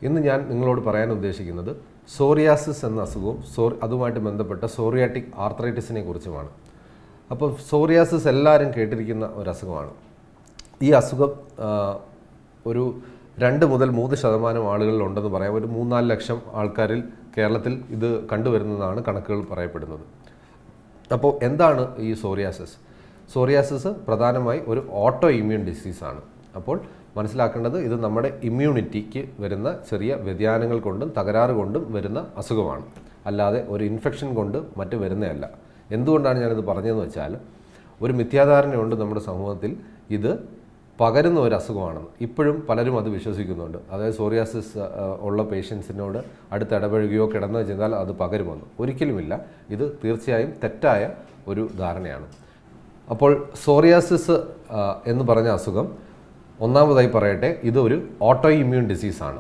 ഇന്ന് ഞാൻ നിങ്ങളോട് പറയാൻ ഉദ്ദേശിക്കുന്നത് സോറിയാസിസ് എന്ന അസുഖവും അതുമായിട്ട് ബന്ധപ്പെട്ട സോറിയാറ്റിക് ആർത്രൈറ്റിസിനെ കുറിച്ചുമാണ്. അപ്പോൾ സോറിയാസിസ് എല്ലാവരും കേട്ടിരിക്കുന്ന ഒരു അസുഖമാണ്. ഈ അസുഖം ഒരു 2 മുതൽ 3% ആളുകളിലുണ്ടെന്ന് പറയാം. ഒരു 3-4 ലക്ഷം ആൾക്കാരിൽ കേരളത്തിൽ ഇത് കണ്ടുവരുന്നതാണ് കണക്കുകൾ പറയപ്പെടുന്നത്. അപ്പോൾ എന്താണ് ഈ സോറിയാസിസ്? സോറിയാസിസ് പ്രധാനമായി ഒരു ഓട്ടോ ഇമ്മ്യൂൺ ഡിസീസാണ്. അപ്പോൾ മനസ്സിലാക്കേണ്ടത് ഇത് നമ്മുടെ ഇമ്മ്യൂണിറ്റിക്ക് വരുന്ന ചെറിയ വ്യതിയാനങ്ങൾ കൊണ്ടും തകരാറ് കൊണ്ടും വരുന്ന അസുഖമാണ്, അല്ലാതെ ഒരു ഇൻഫെക്ഷൻ കൊണ്ട് മറ്റ് വരുന്നതല്ല. എന്തുകൊണ്ടാണ് ഞാനിത് പറഞ്ഞതെന്ന് വെച്ചാൽ, ഒരു മിഥ്യാധാരണയുണ്ട് നമ്മുടെ സമൂഹത്തിൽ ഇത് പകരുന്ന ഒരു അസുഖമാണെന്ന്. ഇപ്പോഴും പലരും അത് വിശ്വസിക്കുന്നുണ്ട്. അതായത് സോറിയാസിസ് ഉള്ള പേഷ്യൻസിനോട് അടുത്ത് ഇടപഴകുകയോ കിടന്നോ ചെയ്താൽ അത് പകരുമെന്ന്. ഒരിക്കലുമില്ല. ഇത് തീർച്ചയായും തെറ്റായ ഒരു ധാരണയാണ്. അപ്പോൾ സോറിയാസിസ് എന്ന് പറഞ്ഞ അസുഖം, ഒന്നാമതായി പറയട്ടെ, ഇതൊരു ഓട്ടോ ഇമ്മ്യൂൺ ഡിസീസാണ്.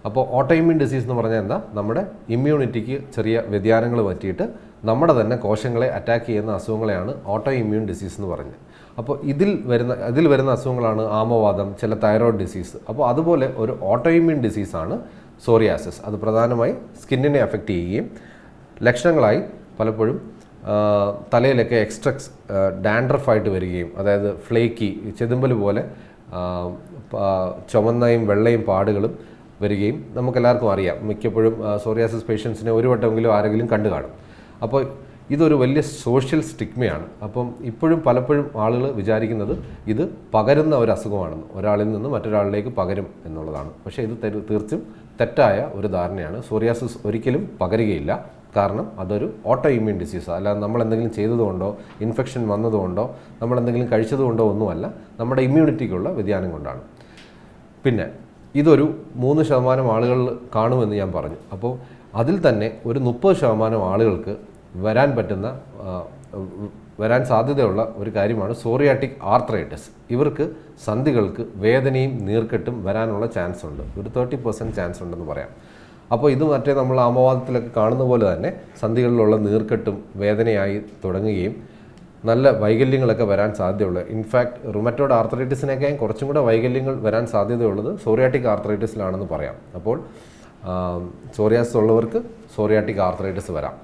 അപ്പോൾ ഓട്ടോ ഇമ്മ്യൂൺ ഡിസീസ് എന്ന് പറഞ്ഞാൽ എന്താ? നമ്മുടെ ഇമ്മ്യൂണിറ്റിക്ക് ചെറിയ വ്യതിയാനങ്ങൾ പറ്റിയിട്ട് നമ്മുടെ തന്നെ കോശങ്ങളെ അറ്റാക്ക് ചെയ്യുന്ന അസുഖങ്ങളെയാണ് ഓട്ടോ ഇമ്മ്യൂൺ ഡിസീസ് എന്ന് പറഞ്ഞത്. അപ്പോൾ ഇതിൽ വരുന്ന അസുഖങ്ങളാണ് ആമവാദം, ചില തൈറോയ്ഡ് ഡിസീസ്. അപ്പോൾ അതുപോലെ ഒരു ഓട്ടോ ഇമ്മ്യൂൺ ഡിസീസാണ് സോറിയാസിസ്. അത് പ്രധാനമായി സ്കിന്നിനെ അഫക്റ്റ് ചെയ്യുകയും ലക്ഷണങ്ങളായി പലപ്പോഴും തലയിലൊക്കെ എക്സ്ട്രക്സ് ഡാൻഡ്രഫായിട്ട് വരികയും, അതായത് ഫ്ലേക്കി ചെതുമ്പൽ പോലെ ചുവന്നയും വെള്ളയും പാടുകളും വരികയും നമുക്കെല്ലാവർക്കും അറിയാം. മിക്കപ്പോഴും സോറിയാസിസ് പേഷ്യൻസിനെ ഒരു വട്ടമെങ്കിലും ആരെങ്കിലും കണ്ടു കാണും. അപ്പോൾ ഇതൊരു വലിയ സോഷ്യൽ സ്റ്റിഗ്മയാണ്. അപ്പം ഇപ്പോഴും പലപ്പോഴും ആളുകൾ വിചാരിക്കുന്നത് ഇത് പകരുന്ന ഒരു അസുഖമാണെന്ന്, ഒരാളിൽ നിന്ന് മറ്റൊരാളിലേക്ക് പകരും എന്നുള്ളതാണ്. പക്ഷേ ഇത് തീർച്ചും തെറ്റായ ഒരു ധാരണയാണ്. സോറിയാസിസ് ഒരിക്കലും പകരുകയില്ല. കാരണം അതൊരു ഓട്ടോ ഇമ്മ്യൂൺ ഡിസീസാണ്. അല്ലാതെ നമ്മളെന്തെങ്കിലും ചെയ്തതുകൊണ്ടോ ഇൻഫെക്ഷൻ വന്നതുകൊണ്ടോ നമ്മളെന്തെങ്കിലും കഴിച്ചതുകൊണ്ടോ ഒന്നുമല്ല, നമ്മുടെ ഇമ്മ്യൂണിറ്റിക്കുള്ള വ്യതിയാനം കൊണ്ടാണ്. പിന്നെ ഇതൊരു 3% ആളുകൾ കാണുമെന്ന് ഞാൻ പറഞ്ഞു. അപ്പോൾ അതിൽ തന്നെ ഒരു 30% ആളുകൾക്ക് വരാൻ സാധ്യതയുള്ള ഒരു കാര്യമാണ് സോറിയാറ്റിക് ആർത്രൈറ്റിസ്. ഇവർക്ക് സന്ധികൾക്ക് വേദനയും നീർക്കെട്ടും വരാനുള്ള ചാൻസ് ഉണ്ട്. ഒരു 30% ചാൻസ് ഉണ്ടെന്ന് പറയാം. അപ്പോൾ ഇത് മറ്റേ നമ്മൾ ആമവാദത്തിലൊക്കെ കാണുന്ന പോലെ തന്നെ സന്ധികളിലുള്ള നീർക്കെട്ടും വേദനയായി തുടങ്ങുകയും നല്ല വൈകല്യങ്ങളൊക്കെ വരാൻ സാധ്യതയുള്ളത്. ഇൻഫാക്ട് റുമറ്റോയ്ഡ് ആർത്രൈറ്റിസിനേക്കാളും കുറച്ചും കൂടെ വൈകല്യങ്ങൾ വരാൻ സാധ്യതയുള്ളത് സോറിയാറ്റിക് ആർത്രൈറ്റിസിലാണെന്ന് പറയാം. അപ്പോൾ സോറിയാസിസ് ഉള്ളവർക്ക് സോറിയാറ്റിക് ആർത്രൈറ്റിസ് വരാം.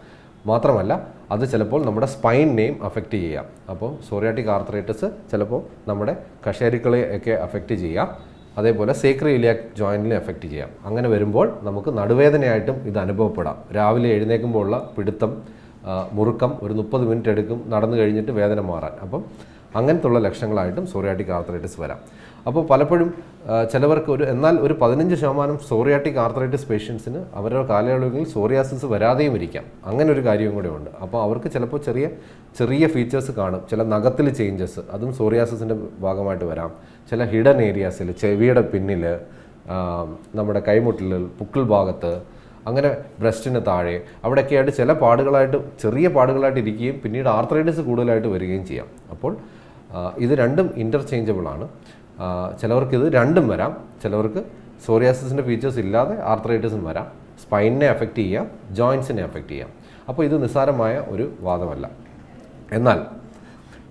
മാത്രമല്ല അത് ചിലപ്പോൾ നമ്മുടെ സ്പൈനിനെയും അഫക്റ്റ് ചെയ്യാം. അപ്പോൾ സോറിയാറ്റിക് ആർത്രൈറ്റിസ് ചിലപ്പോൾ നമ്മുടെ കശേരുക്കളെയൊക്കെ അഫക്റ്റ് ചെയ്യാം. അതേപോലെ സേക്രോയിലിയാക് ജോയിൻറ്റിനെ എഫക്റ്റ് ചെയ്യാം. അങ്ങനെ വരുമ്പോൾ നമുക്ക് നടുവേദനയായിട്ടും ഇത് അനുഭവപ്പെടാം. രാവിലെ എഴുന്നേൽക്കുമ്പോൾ ഉള്ള പിടുത്തം, മുറുക്കം ഒരു 30 മിനിറ്റ് എടുക്കും നടന്നു കഴിഞ്ഞിട്ട് വേദന മാറാൻ. അപ്പം അങ്ങനത്തുള്ള ലക്ഷണങ്ങളായിട്ടും സോറിയാറ്റിക് ആർത്രൈറ്റിസ് വരാം. അപ്പോൾ പലപ്പോഴും ചിലവർക്ക് എന്നാൽ ഒരു 15% സോറിയാറ്റിക് ആർത്രൈറ്റിസ് പേഷ്യൻസിന് അവരുടെ കാലയളവിൽ സോറിയാസിസ് വരാതെയും ഇരിക്കാം. അങ്ങനെ ഒരു കാര്യവും കൂടെ ഉണ്ട്. അപ്പോൾ അവർക്ക് ചിലപ്പോൾ ചെറിയ ഫീച്ചേഴ്സ് കാണും. ചില നഖത്തിൽ ചേഞ്ചസ്, അതും സോറിയാസിസിൻ്റെ ഭാഗമായിട്ട് വരാം. ചില ഹിഡൻ ഏരിയാസിൽ, ചെവിയുടെ പിന്നിൽ, നമ്മുടെ കൈമുട്ടിൽ, പുക്കിൾ ഭാഗത്ത്, അങ്ങനെ ബ്രസ്റ്റിന് താഴെ അവിടെയൊക്കെയായിട്ട് ചെറിയ പാടുകളായിട്ട് ഇരിക്കുകയും പിന്നീട് ആർത്രൈറ്റിസ് കൂടുതലായിട്ട് വരികയും ചെയ്യാം. അപ്പോൾ ഇത് രണ്ടും ഇൻ്റർചേഞ്ചബിളാണ്. ചിലവർക്ക് ഇത് രണ്ടും വരാം. ചിലവർക്ക് സോറിയാസിസിൻ്റെ ഫീച്ചേഴ്സ് ഇല്ലാതെ ആർത്രൈറ്റിസും വരാം. സ്പൈനിനെ അഫക്റ്റ് ചെയ്യാം, ജോയിൻസിനെ അഫക്റ്റ് ചെയ്യാം. അപ്പോൾ ഇത് നിസ്സാരമായ ഒരു വാദമല്ല. എന്നാൽ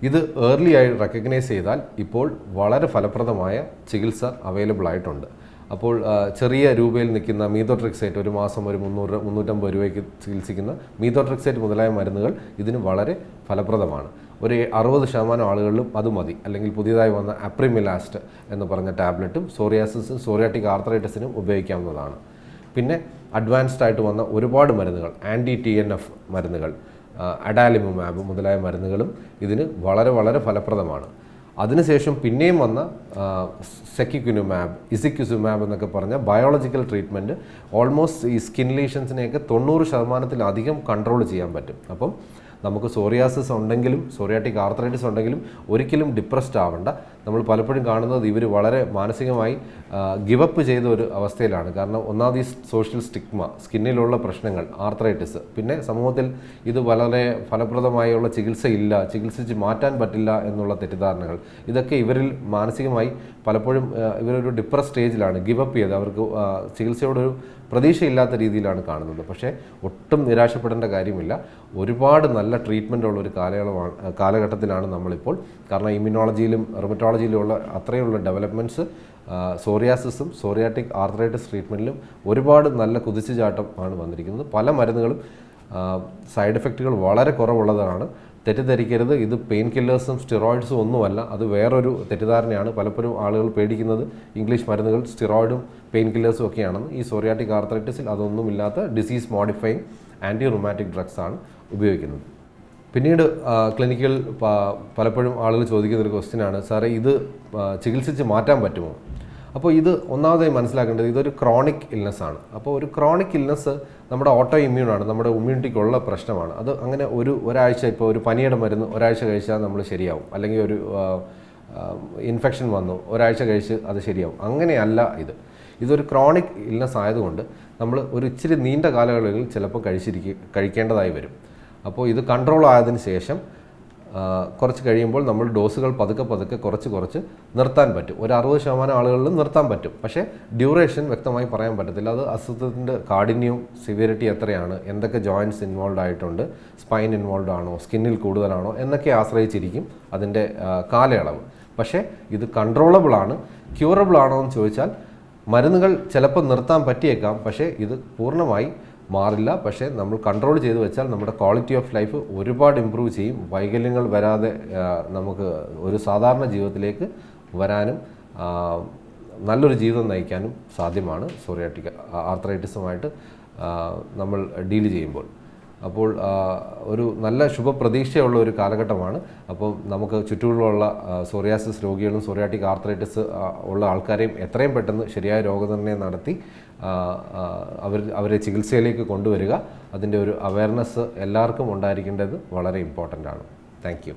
ഇത് ഏർലി ആയി റെക്കഗ്നൈസ് ചെയ്താൽ ഇപ്പോൾ വളരെ ഫലപ്രദമായ ചികിത്സ അവൈലബിൾ ആയിട്ടുണ്ട്. അപ്പോൾ ചെറിയ രൂപയിൽ നിൽക്കുന്ന മീതോട്രിക്സേറ്റ്, ഒരു മാസം ഒരു 300-350 രൂപയ്ക്ക് ചികിത്സിക്കുന്ന മീതോട്രിക്സേറ്റ് മുതലായ മരുന്നുകൾ ഇതിന് വളരെ ഫലപ്രദമാണ്. ഒരു 60% ആളുകളിലും അത് മതി. അല്ലെങ്കിൽ പുതിയതായി വന്ന അപ്രിമിലാസ്റ്റ് എന്ന് പറഞ്ഞ ടാബ്ലറ്റും സോറിയാസിസും സോറിയാറ്റിക് ആർത്രൈറ്റിസിനും ഉപയോഗിക്കാവുന്നതാണ്. പിന്നെ അഡ്വാൻസ്ഡ് ആയിട്ട് വന്ന ഒരുപാട് മരുന്നുകൾ, TNF മരുന്നുകൾ, അഡാലിമുമാബ് മുതലായ മരുന്നുകളും ഇതിന് വളരെ ഫലപ്രദമാണ്. അതിനുശേഷം പിന്നെയും വന്ന സെക്കിക്കുനുമാബ്, ഇസിക്യുസുമാബ് എന്നൊക്കെ പറഞ്ഞ ബയോളജിക്കൽ ട്രീറ്റ്മെൻറ്റ് ഓൾമോസ്റ്റ് ഈ സ്കിൻ ലീഷൻസിനെയൊക്കെ 90%-ലധികം കൺട്രോൾ ചെയ്യാൻ പറ്റും. അപ്പം നമുക്ക് സോറിയാസിസ് ഉണ്ടെങ്കിലും സോറിയാറ്റിക് ആർത്രൈറ്റിസ് ഉണ്ടെങ്കിലും ഒരിക്കലും ഡിപ്രസ്ഡ് ആവണ്ട. നമ്മൾ പലപ്പോഴും കാണുന്നത് ഇവർ വളരെ മാനസികമായി ഗിവപ്പ് ചെയ്ത ഒരു അവസ്ഥയിലാണ്. കാരണം ഒന്നാമത് ഈ സോഷ്യൽ സ്റ്റിഗ്മ, സ്കിന്നിലുള്ള പ്രശ്നങ്ങൾ, ആർത്രൈറ്റിസ്, പിന്നെ സമൂഹത്തിൽ ഇത് വളരെ ഫലപ്രദമായുള്ള ചികിത്സയില്ല, ചികിത്സിച്ച് മാറ്റാൻ പറ്റില്ല എന്നുള്ള തെറ്റിദ്ധാരണകൾ, ഇതൊക്കെ ഇവരിൽ മാനസികമായി പലപ്പോഴും ഇവരൊരു ഡിപ്രസ് സ്റ്റേജിലാണ്, ഗിവപ്പ് ചെയ്ത് അവർക്ക് ചികിത്സയോടൊരു പ്രതീക്ഷയില്ലാത്ത രീതിയിലാണ് കാണുന്നത്. പക്ഷേ ഒട്ടും നിരാശപ്പെടേണ്ട കാര്യമില്ല. ഒരുപാട് നല്ല ട്രീറ്റ്മെൻ്റ് ഉള്ള ഒരു കാലഘട്ടത്തിലാണ് നമ്മളിപ്പോൾ. കാരണം ഇമ്മ്യൂണോളജിയിലും റൊമറ്റോളജിയിലും ഉള്ള അത്രയുള്ള ഡെവലപ്മെൻറ്റ്സ് സോറിയാസിസും സോറിയാറ്റിക് ആർത്രൈറ്റിസ് ട്രീറ്റ്മെൻറ്റിലും ഒരുപാട് നല്ല കുതിച്ചുചാട്ടം ആണ് വന്നിരിക്കുന്നത്. പല മരുന്നുകളും സൈഡ് എഫക്റ്റുകൾ വളരെ കുറവുള്ളതാണ്. തെറ്റിദ്ധരിക്കരുത്, ഇത് പെയിൻ കില്ലേഴ്സും സ്റ്റിറോയിഡ്സും ഒന്നുമല്ല. അത് വേറൊരു തെറ്റിദ്ധാരണയാണ്. പലപ്പോഴും ആളുകൾ പേടിക്കുന്നത് ഇംഗ്ലീഷ് മരുന്നുകൾ സ്റ്റിറോയിഡും പെയിൻ കില്ലേഴ്സും ഒക്കെയാണെന്ന്. ഈ സോറിയാറ്റിക് ആർത്രൈറ്റിസിൽ അതൊന്നുമില്ലാത്ത disease modifying anti rheumatic drugs ആണ് ഉപയോഗിക്കുന്നത്. പിന്നീട് ക്ലിനിക്കിൽ പലപ്പോഴും ആളുകൾ ചോദിക്കുന്നൊരു ക്വസ്റ്റ്യനാണ്, സാറേ ഇത് ചികിത്സിച്ച് മാറ്റാൻ പറ്റുമോ? അപ്പോൾ ഇത് ഒന്നാമതായി മനസ്സിലാക്കേണ്ടത് ഇതൊരു ക്രോണിക് ഇൽനെസ്സാണ്. അപ്പോൾ ഒരു ക്രോണിക് ഇൽനെസ് നമ്മുടെ ഓട്ടോ ഇമ്മ്യൂണാണ്, നമ്മുടെ ഇമ്മ്യൂണിറ്റിക്കുള്ള പ്രശ്നമാണ്. അത് അങ്ങനെ ഒരാഴ്ച, ഇപ്പോൾ ഒരു പനിയുടെ മരുന്ന് ഒരാഴ്ച കഴിച്ചാൽ നമ്മൾ ശരിയാവും, അല്ലെങ്കിൽ ഒരു ഇൻഫെക്ഷൻ വന്നു ഒരാഴ്ച കഴിച്ച് അത് ശരിയാവും. അങ്ങനെയല്ല ഇതൊരു ക്രോണിക് ഇൽനെസ് ആയതുകൊണ്ട് നമ്മൾ ഒരു ഇച്ചിരി നീണ്ട കാലയളവിൽ ചിലപ്പോൾ കഴിക്കേണ്ടതായി വരും. അപ്പോൾ ഇത് കൺട്രോൾ ആയതിനു ശേഷം കുറച്ച് കഴിയുമ്പോൾ നമ്മൾ ഡോസുകൾ പതുക്കെ കുറച്ച് നിർത്താൻ പറ്റും. ഒരു 60% ആളുകളിലും നിർത്താൻ പറ്റും. പക്ഷേ ഡ്യൂറേഷൻ വ്യക്തമായി പറയാൻ പറ്റത്തില്ല. അത് അസുഖത്തിൻ്റെ കാഠിന്യവും സിവിയറിറ്റി എത്രയാണ്, എന്തൊക്കെ ജോയിൻറ്റ്സ് ഇൻവോൾവ് ആയിട്ടുണ്ട്, സ്പൈൻ ഇൻവോൾവ് ആണോ, സ്കിന്നിൽ കൂടുതലാണോ എന്നൊക്കെ ആശ്രയിച്ചിരിക്കും അതിൻ്റെ കാലയളവ്. പക്ഷേ ഇത് കൺട്രോളബിൾ ആണ്. ക്യൂറബിൾ ആണോ എന്ന് ചോദിച്ചാൽ മരുന്നുകൾ ചിലപ്പോൾ നിർത്താൻ പറ്റിയേക്കാം, പക്ഷേ ഇത് പൂർണ്ണമായി മാറില്ല. പക്ഷേ നമ്മൾ കൺട്രോൾ ചെയ്ത് വെച്ചാൽ നമ്മുടെ ക്വാളിറ്റി ഓഫ് ലൈഫ് ഒരുപാട് ഇമ്പ്രൂവ് ചെയ്യും. വൈകല്യങ്ങൾ വരാതെ നമുക്ക് ഒരു സാധാരണ ജീവിതത്തിലേക്ക് വരാനും നല്ലൊരു ജീവിതം നയിക്കാനും സാധ്യമാണ് സോറിയാറ്റിക് ആർത്രൈറ്റിസുമായിട്ട് നമ്മൾ ഡീൽ ചെയ്യുമ്പോൾ. അപ്പോൾ ഒരു നല്ല ശുഭപ്രതീക്ഷയുള്ള ഒരു കാലഘട്ടമാണ്. അപ്പോൾ നമുക്ക് ചുറ്റുമുള്ള സോറിയാസിസ് രോഗികളും സോറിയാറ്റിക് ആർത്രൈറ്റിസ് ഉള്ള ആൾക്കാരെയും എത്രയും പെട്ടെന്ന് ശരിയായ രോഗനിർണയം നടത്തി അവരെ ചികിത്സയിലേക്ക് കൊണ്ടുവരിക. അതിൻ്റെ ഒരു അവയർനെസ് എല്ലാവർക്കും ഉണ്ടായിരിക്കേണ്ടത് വളരെ ഇമ്പോർട്ടൻ്റ് ആണ്. Thank you.